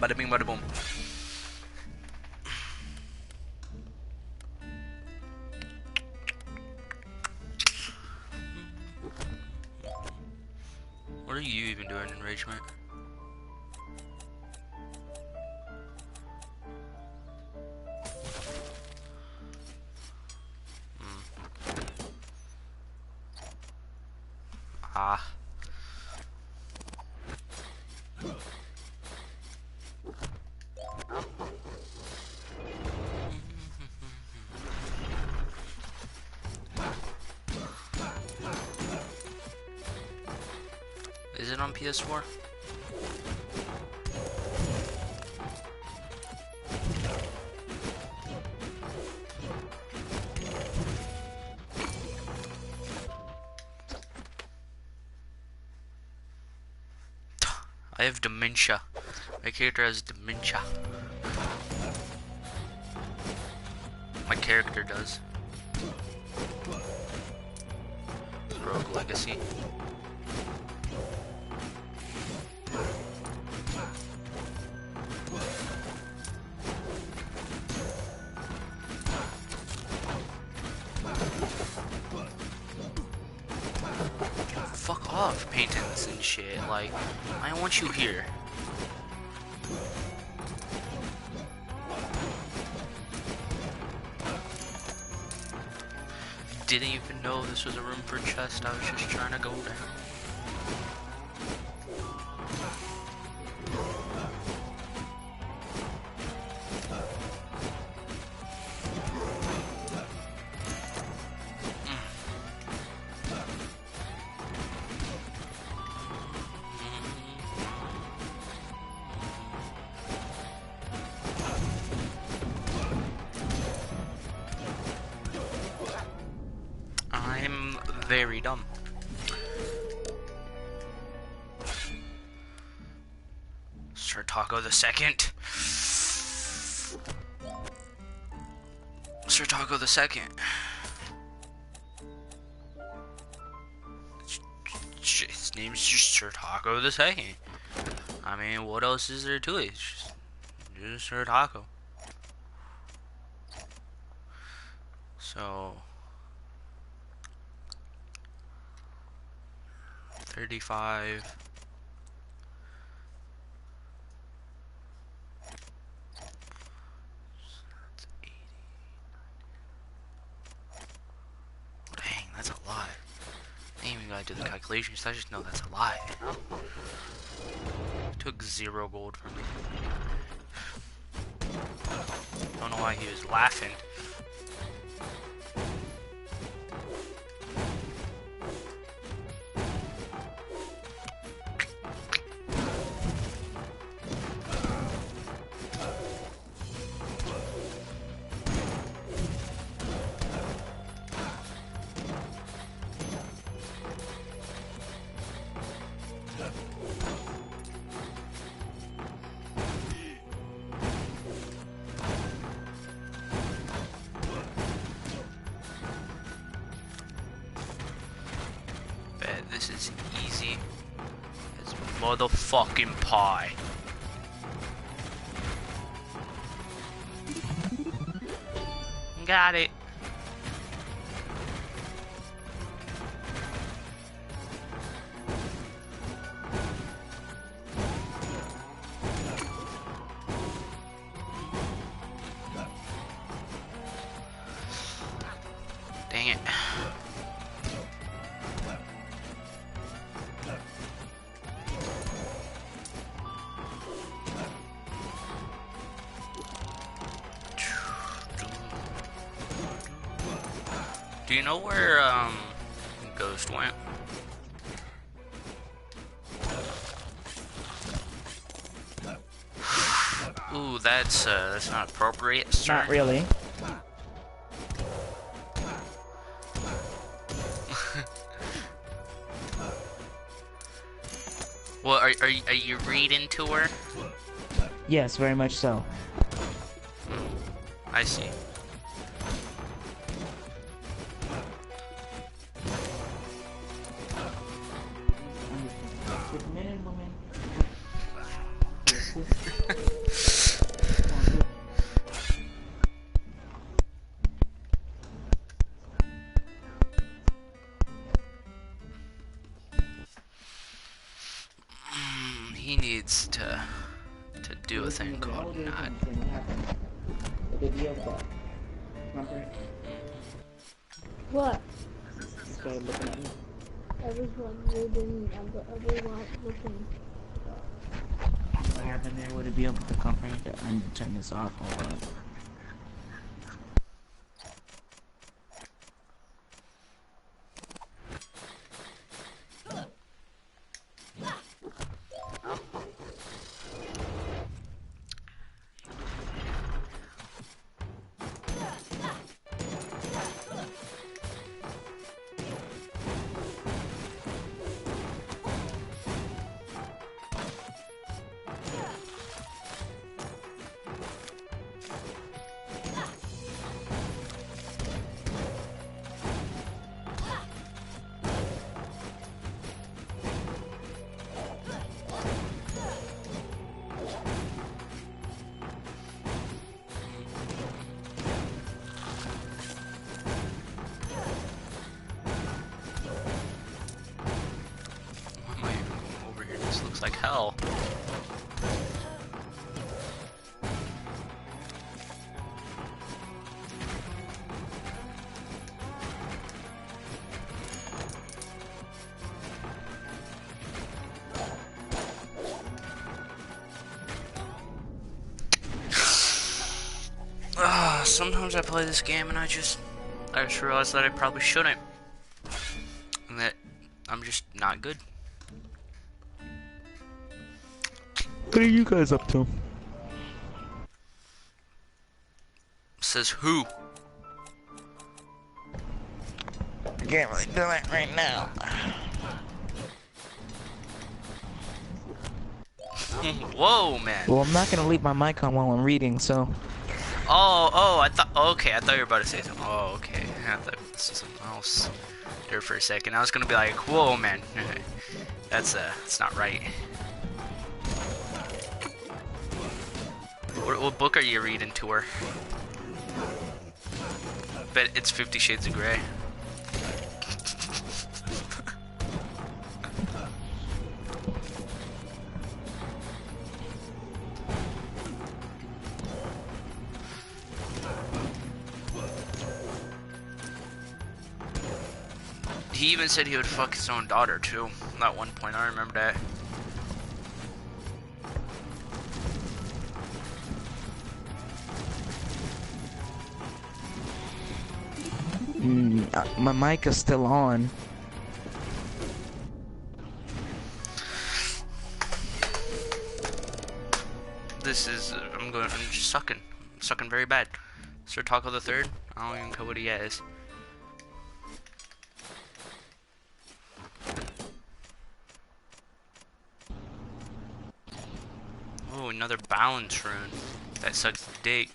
Bada bing, bada boom. What are you even doing, Enragement? Ah. Is it on PS4? I have dementia. My character has dementia. My character does. Rogue Legacy. Fuck off, paintings and shit. Like, I don't want you here. Didn't even know this was a room for chest. I was just trying to go down. I'm very dumb. Sir Taco the Second. Sir Taco the Second. His name's just Sir Taco the Second. I mean, what else is there to it? It's just Sir Taco. So 35. Dang, that's a lot. I ain't even gotta do the calculations, I just know that's a lot. Took 0 gold from me. Don't know why he was laughing. This is easy as motherfucking pie. Got it. Dang it. Do you know where Ghost went? Ooh, that's not appropriate, sir. Not really. Well, are you reading to her? Yes, very much so. I see. Men and women. needs to do a thing called not. What? Started looking at me. Everyone reading and everyone looking. What happened there? Would it be able to comprehend it? I need to turn this off. Hold on. Why am I even going over here? This looks like hell. Sometimes I play this game and I just realize that I probably shouldn't. And that I'm just not good. What are you guys up to? Says who? I can't really do that right now. Whoa, man. Well, I'm not gonna leave my mic on while I'm reading, so. Oh, I thought, okay, I thought you were about to say something. Oh, okay, I thought this was something else there for a second. I was gonna be like, whoa, man, that's not right. What book are you reading to her? Bet it's 50 Shades of Grey. He even said he would fuck his own daughter too. At one point, I remember that. My mic is still on. This is, I'm just sucking. I'm sucking very bad. Sir Taco the Third? I don't even know what he is. Oh, another balance rune. That sucks dick.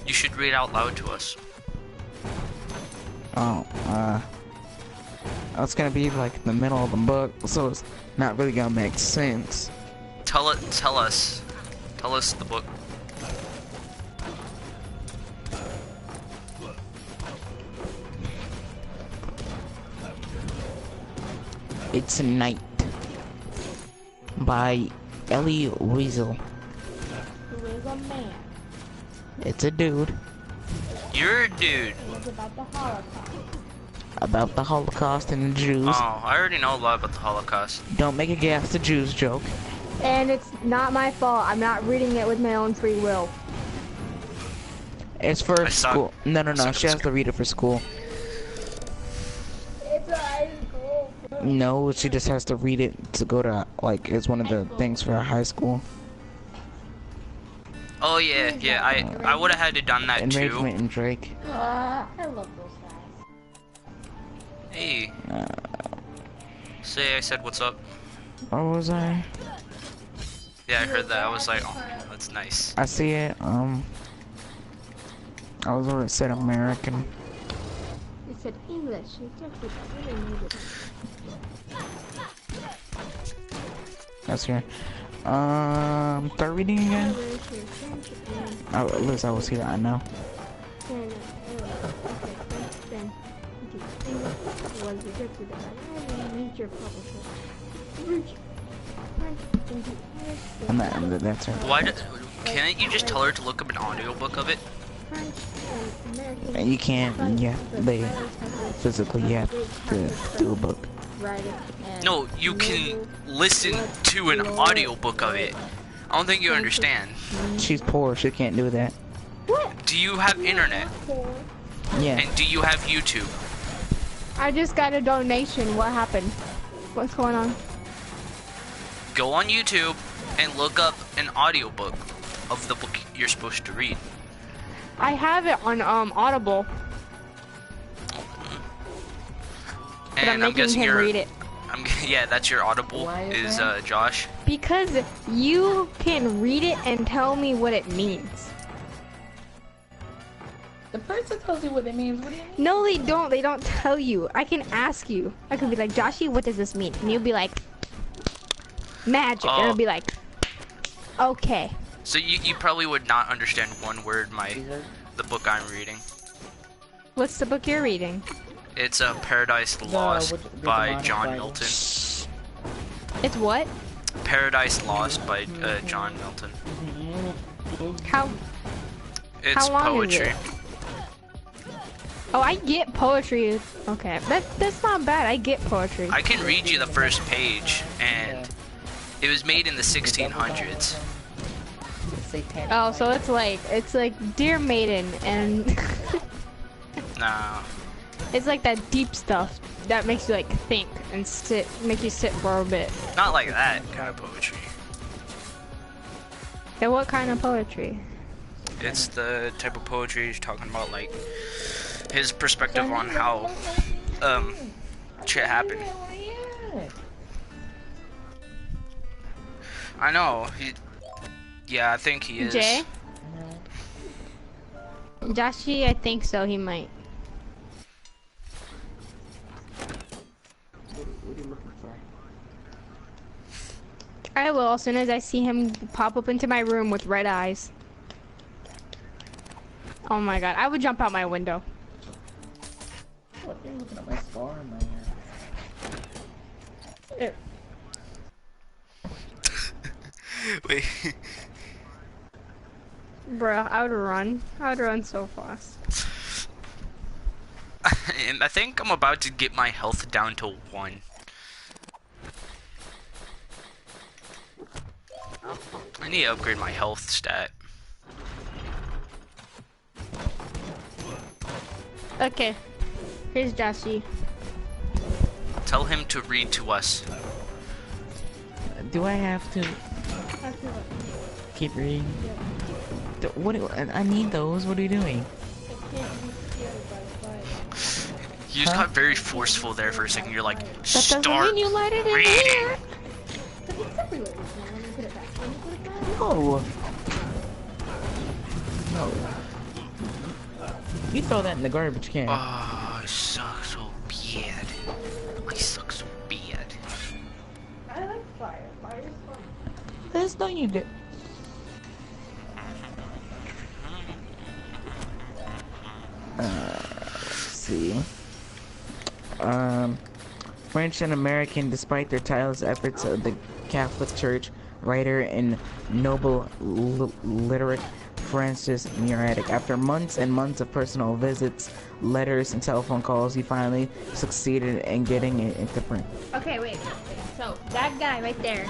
You should read out loud to us. Oh, it's gonna be like in the middle of the book, so it's not really gonna make sense. Tell us the book. It's a Night by Ellie Weasel. Who is a man? It's a dude You're a dude. It's about the Holocaust. about the Holocaust and the Jews. Oh, I already know a lot about the Holocaust. Don't make a gas the Jews joke. And it's not my fault. I'm not reading it with my own free will. It's for I suck. school. No, suck she at has to read it for school. It's a high school. No, she just has to read it to go to, like, it's one of the things for high school. Oh yeah, I would have had to done that too. Enragement and Drake. I love those guys. Hey. Say I said what's up. What was I? Yeah, I heard that. I was like, oh, that's nice. I see it, I was already said American. It said English. It's actually I really need it. That's right. Start reading again? Coloration, friendship, man. At least I was here, I know. Then, okay, then, English was rejected by major publisher. I'm not, that's her. Why? Can't you just tell her to look up an audiobook of it? And you can't, yeah, they physically have to do a book. No, you can listen to an audiobook of it. I don't think you understand. She's poor, she can't do that. What? Do you have internet? Yeah. And do you have YouTube? I just got a donation. What happened? What's going on? Go on YouTube and look up an audiobook of the book you're supposed to read. I have it on Audible. But And I'm making him read it. Yeah, that's your Audible, is Josh. Because you can read it and tell me what it means. The person tells you what it means. What do you mean? No, they don't. They don't tell you. I can ask you. I could be like, Joshy, what does this mean? And you'll be like, magic. And I'll be like, okay. So you probably would not understand one word the book I'm reading. What's the book you're reading? It's Paradise Lost by John Milton. It's what? Paradise Lost by John Milton. How It's long poetry. is it? Oh, I get poetry. Okay, that's not bad. I get poetry. I can read you the first page, and it was made in the 1600s. Oh, so it's like Dear Maiden, and Nah. it's like that deep stuff that makes you like think and make you sit for a bit. Not like that kind of poetry. And what kind of poetry? It's the type of poetry he's talking about, like his perspective on how shit happened. I know. Yeah, I think he is. Jay? Joshy, I think so. He might. I will as soon as I see him pop up into my room with red eyes. Oh my god, I would jump out my window. What, you're looking at my scar in my hand. Wait. Bruh, I would run. I would run so fast. And I think I'm about to get my health down to 1. I need to upgrade my health stat. Okay, here's Joshy. Tell him to read to us. Do I have to keep reading? What? I need those. What are you doing? You just got very forceful there for a second. You're like, That doesn't start mean you let it in reading. here. No. No. You throw that in the garbage can. Oh, I suck so bad. I suck so bad. I like fire. Fire's fun. There's no you do. Let's see. French and American, despite their tireless efforts of the Catholic Church, writer and noble literate Francis Muratic. After months and months of personal visits, letters, and telephone calls, he finally succeeded in getting it into print. Okay, wait. So, that guy right there.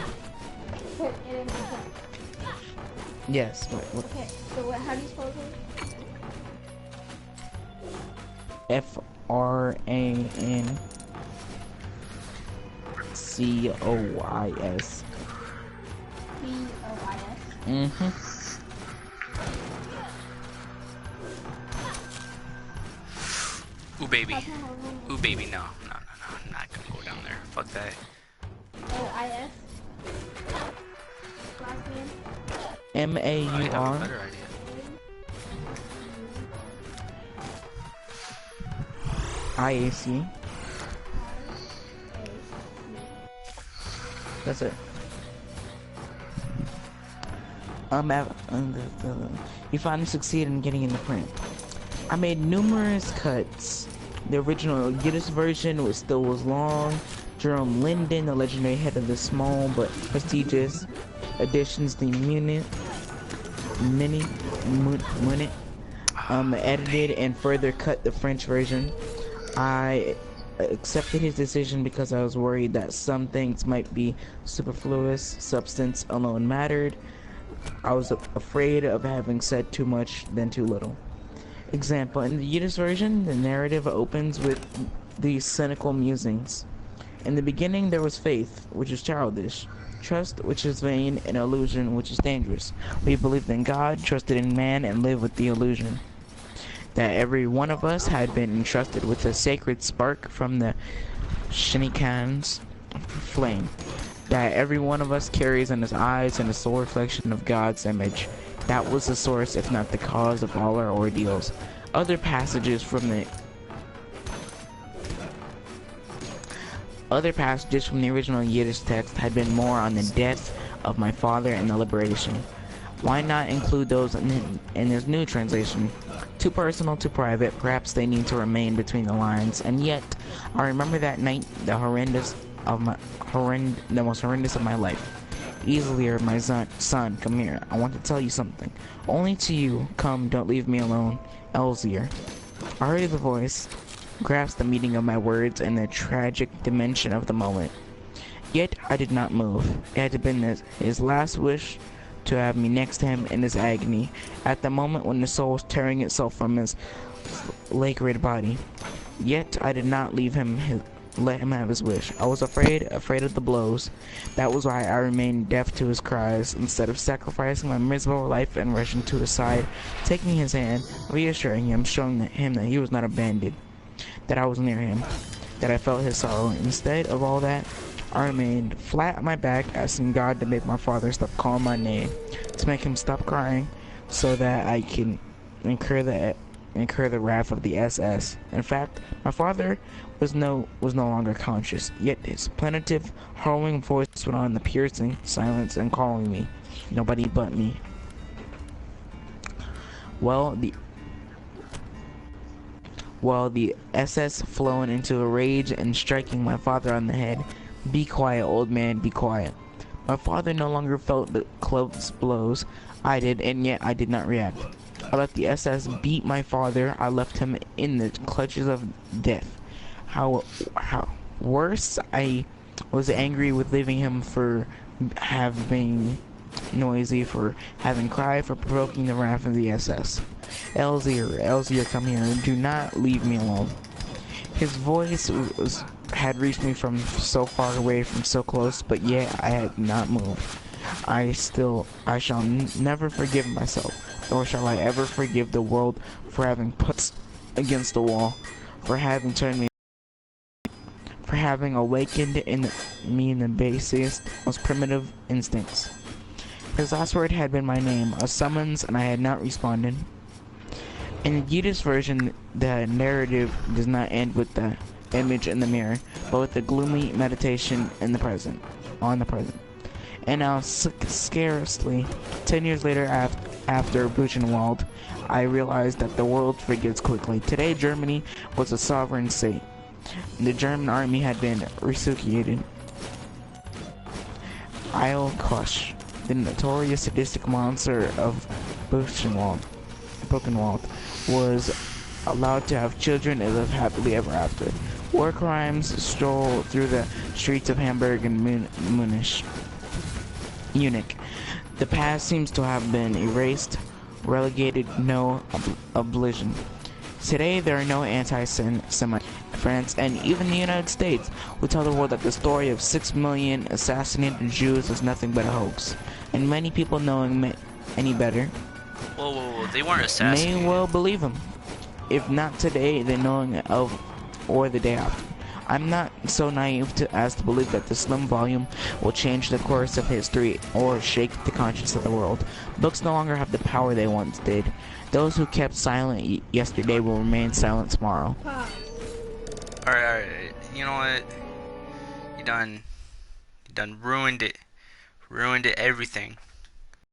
Yes. What? Okay, so how do you spell it? FRANCOIS. C-O-I-S? Ooh, baby. Ooh, baby, no. I'm not gonna go down there. Fuck that. O-I-S? Last name? I have a MAUR. better idea. IAC. That's it. He finally succeeded in getting into print. I made numerous cuts. The original Yiddish version was long. Jerome Linden, the legendary head of the small but prestigious editions, the Munit, edited and further cut the French version. I accepted his decision because I was worried that some things might be superfluous. Substance alone mattered. I was afraid of having said too much than too little. Example, in the Yiddish version, the narrative opens with these cynical musings. In the beginning there was faith, which is childish, trust, which is vain, and illusion, which is dangerous. We believed in God, trusted in man, and lived with the illusion that every one of us had been entrusted with a sacred spark from the Shinikan's flame, that every one of us carries in his eyes and a soul reflection of God's image. That was the source, if not the cause, of all our ordeals. Other passages from the original Yiddish text had been more on the death of my father and the liberation. Why not include those in this new translation? Too personal, too private, perhaps they need to remain between the lines, and yet, I remember that night, the most horrendous of my life. Easily, my son, come here, I want to tell you something. Only to you, come, don't leave me alone, Elzier. I heard the voice, grasped the meaning of my words and the tragic dimension of the moment. Yet I did not move. It had been his last wish to have me next to him in his agony, at the moment when the soul was tearing itself from his lacerated body. Yet I did not let him have his wish. I was afraid of the blows. That was why I remained deaf to his cries, instead of sacrificing my miserable life and rushing to his side, taking his hand, reassuring him, showing him that he was not abandoned, that I was near him, that I felt his sorrow. Instead of all that, I remained flat on my back, asking God to make my father stop calling my name, to make him stop crying, so that I can incur the wrath of the SS. In fact, my father was no longer conscious, yet his plaintive, harrowing voice went on in the piercing silence and calling me. Nobody but me. Well, the SS flowing into a rage and striking my father on the head. Be quiet, old man, be quiet. My father no longer felt the close blows. I did, and yet I did not react. I let the SS beat my father. I left him in the clutches of death. How worse, I was angry with leaving him for having noisy, for having cried, for provoking the wrath of the SS. Elzier, come here. Do not leave me alone. His voice had reached me from so far away, from so close, but yet I had not moved. I shall never forgive myself, nor shall I ever forgive the world for having put against the wall, for having turned me, for having awakened in me the basest, most primitive instincts. His last word had been my name, a summons, and I had not responded. In the Yiddish version, the narrative does not end with the image in the mirror, but with the gloomy meditation on the present. And now, scarcely 10 years later after Buchenwald, I realized that the world forgets quickly. Today, Germany was a sovereign state. The German army had been resuscitated. Eilkosch, the notorious sadistic monster of Buchenwald, was allowed to have children and live happily ever after. War crimes stroll through the streets of Hamburg and Munich. The past seems to have been erased, relegated, no oblivion. Today there are no anti-Semites. France and even the United States will tell the world that the story of 6 million assassinated Jews is nothing but a hoax. And many people knowing any better Whoa, they weren't assassinated. may well believe him. If not today, then knowing of or the day after. I'm not so naive as to believe that the slim volume will change the course of history or shake the conscience of the world. Books no longer have the power they once did. Those who kept silent yesterday will remain silent tomorrow. Alright, you know what? You done ruined it. Ruined it, everything.